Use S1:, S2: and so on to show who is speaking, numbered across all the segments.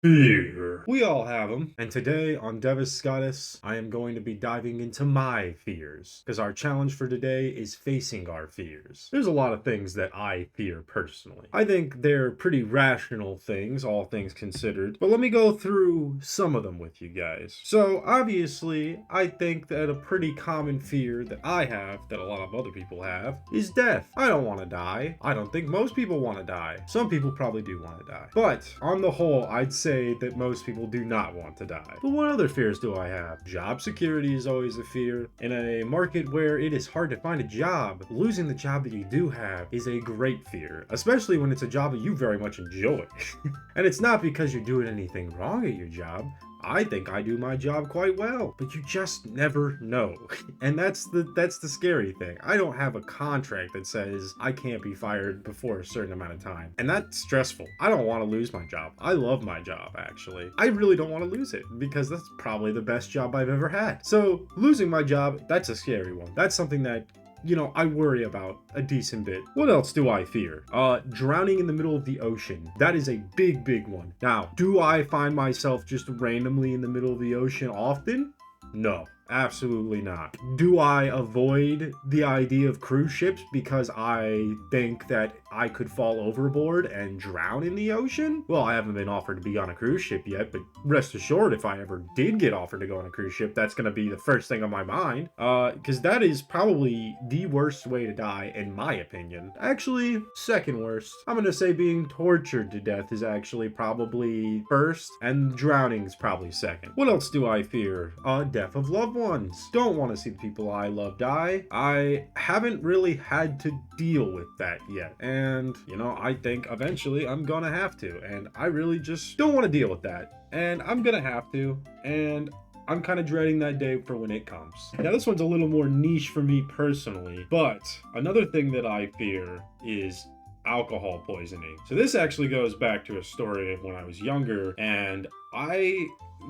S1: Fear. We all have them. And today on Devis Scottus, I am going to be diving into my fears. Because our challenge for today is facing our fears. There's a lot of things that I fear personally. I think they're pretty rational things, all things considered. But let me go through some of them with you guys. So, obviously, I think that a pretty common fear that I have, that a lot of other people have, is death. I don't want to die. I don't think most people want to die. Some people probably do want to die. But, on the whole, I'd say that most people do not want to die. But what other fears do I have? Job security is always a fear. In a market where it is hard to find a job, losing the job that you do have is a great fear, especially when it's a job that you very much enjoy. And it's not because you're doing anything wrong at your job. I think I do my job quite well, but you just never know. And that's the scary thing. I don't have a contract that says I can't be fired before a certain amount of time. And that's stressful. I don't want to lose my job. I love my job, actually. I really don't want to lose it because that's probably the best job I've ever had. So losing my job, that's a scary one. That's something that I worry about a decent bit. What else do I fear? Drowning in the middle of the ocean. That is a big, big one. Now, do I find myself just randomly in the middle of the ocean often? No. Absolutely not. Do I avoid the idea of cruise ships because I think that I could fall overboard and drown in the ocean? Well, I haven't been offered to be on a cruise ship yet, but rest assured, if I ever did get offered to go on a cruise ship, that's going to be the first thing on my mind. Because that is probably the worst way to die, in my opinion. Actually, second worst. I'm going to say being tortured to death is actually probably first, and drowning is probably second. What else do I fear? Death of loved ones. Don't want to see the people I love die. I haven't really had to deal with that yet. And, I think eventually I'm gonna have to. And I really just don't want to deal with that. And I'm gonna have to. And I'm kind of dreading that day for when it comes. Now, this one's a little more niche for me personally, but another thing that I fear is alcohol poisoning. So this actually goes back to a story of when I was younger, and I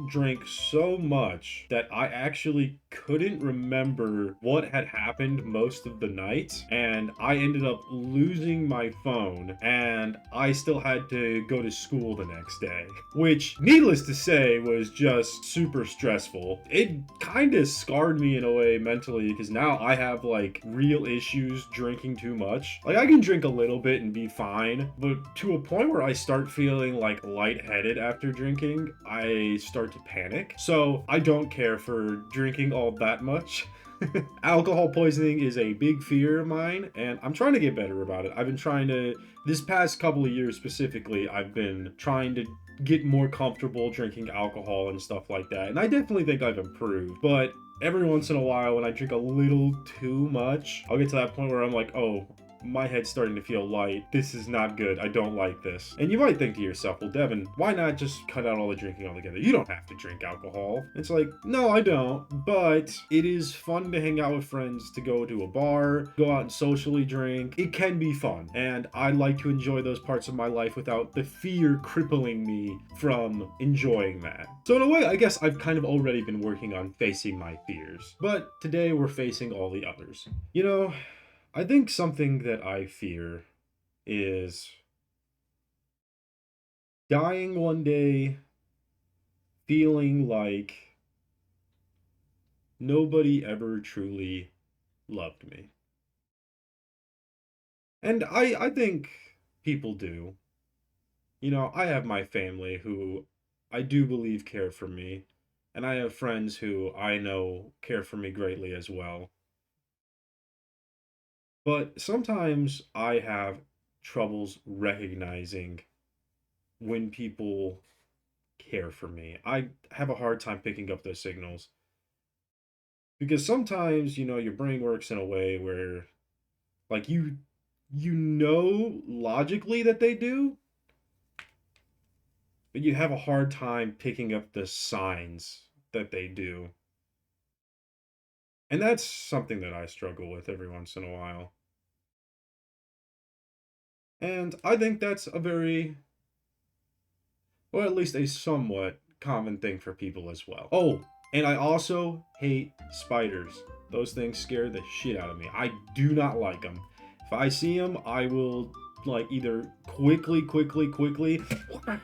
S1: drank so much that I actually couldn't remember what had happened most of the night, and I ended up losing my phone, and I still had to go to school the next day, which, needless to say, was just super stressful. It kind of scarred me in a way mentally, because now I have like real issues drinking too much. Like, I can drink a little bit and be fine, but to a point where I start feeling like lightheaded after drinking, I start to panic. So I don't care for drinking all that much. Alcohol poisoning is a big fear of mine, and I'm trying to get better about it. I've been trying to, this past couple of years specifically, I've been trying to get more comfortable drinking alcohol and stuff like that. And I definitely think I've improved, but every once in a while when I drink a little too much, I'll get to that point where I'm like, oh, my head's starting to feel light. This is not good. I don't like this. And you might think to yourself, well, Devin, why not just cut out all the drinking altogether? You don't have to drink alcohol. It's like, no, I don't. But it is fun to hang out with friends, to go to a bar, go out and socially drink. It can be fun. And I like to enjoy those parts of my life without the fear crippling me from enjoying that. So in a way, I guess I've kind of already been working on facing my fears. But today we're facing all the others. I think something that I fear is dying one day feeling like nobody ever truly loved me. And I think people do. I have my family who I do believe care for me, and I have friends who I know care for me greatly as well. But sometimes I have troubles recognizing when people care for me. I have a hard time picking up those signals because sometimes, your brain works in a way where like you know logically that they do, but you have a hard time picking up the signs that they do. And that's something that I struggle with every once in a while. And I think that's a very, or at least a somewhat common thing for people as well. Oh, and I also hate spiders. Those things scare the shit out of me. I do not like them. If I see them, I will like either quickly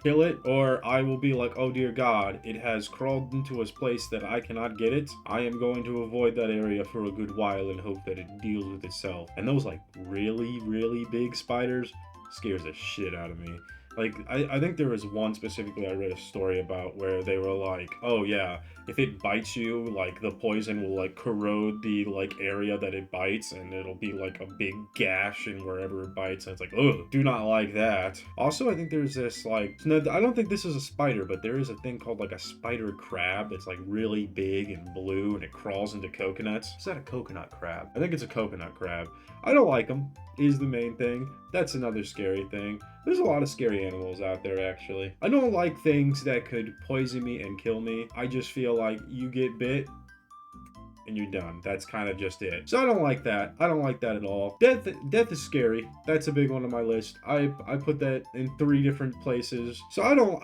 S1: kill it, or I will be like, oh dear God, it has crawled into a place that I cannot get it. I am going to avoid that area for a good while and hope that it deals with itself. And those like really big spiders scares the shit out of me. Like, I think there was one specifically I read a story about where they were like, oh yeah, if it bites you, like the poison will like corrode the like area that it bites, and it'll be like a big gash in wherever it bites, and it's like, ugh, do not like that. Also, I think there's this like, no, I don't think this is a spider, but there is a thing called like a spider crab that's like really big and blue, and it crawls into coconuts. Is that a coconut crab? I think it's a coconut crab. I don't like them, is the main thing. That's another scary thing. There's a lot of scary animals out there, actually. I don't like things that could poison me and kill me. I just feel like you get bit and you're done. That's kind of just it. So I don't like that. I don't like that at all. Death is scary. That's a big one on my list. I put that in 3 different places. So I don't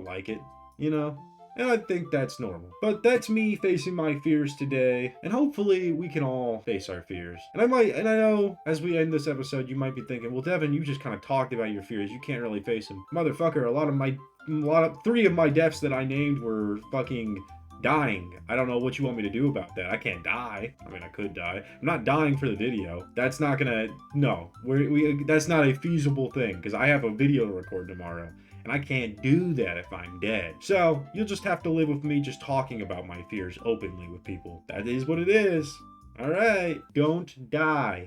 S1: like it, you know? And I think that's normal. But that's me facing my fears today, and hopefully we can all face our fears. And I know as we end this episode, you might be thinking, well, Devin, you just kind of talked about your fears. You can't really face them. Motherfucker, 3 of my deaths that I named were fucking dying. I don't know what you want me to do about that. I can't die. I mean, I could die. I'm not dying for the video. That's not gonna, no. That's not a feasible thing, because I have a video to record tomorrow. And I can't do that if I'm dead. So, you'll just have to live with me just talking about my fears openly with people. That is what it is. Alright, don't die.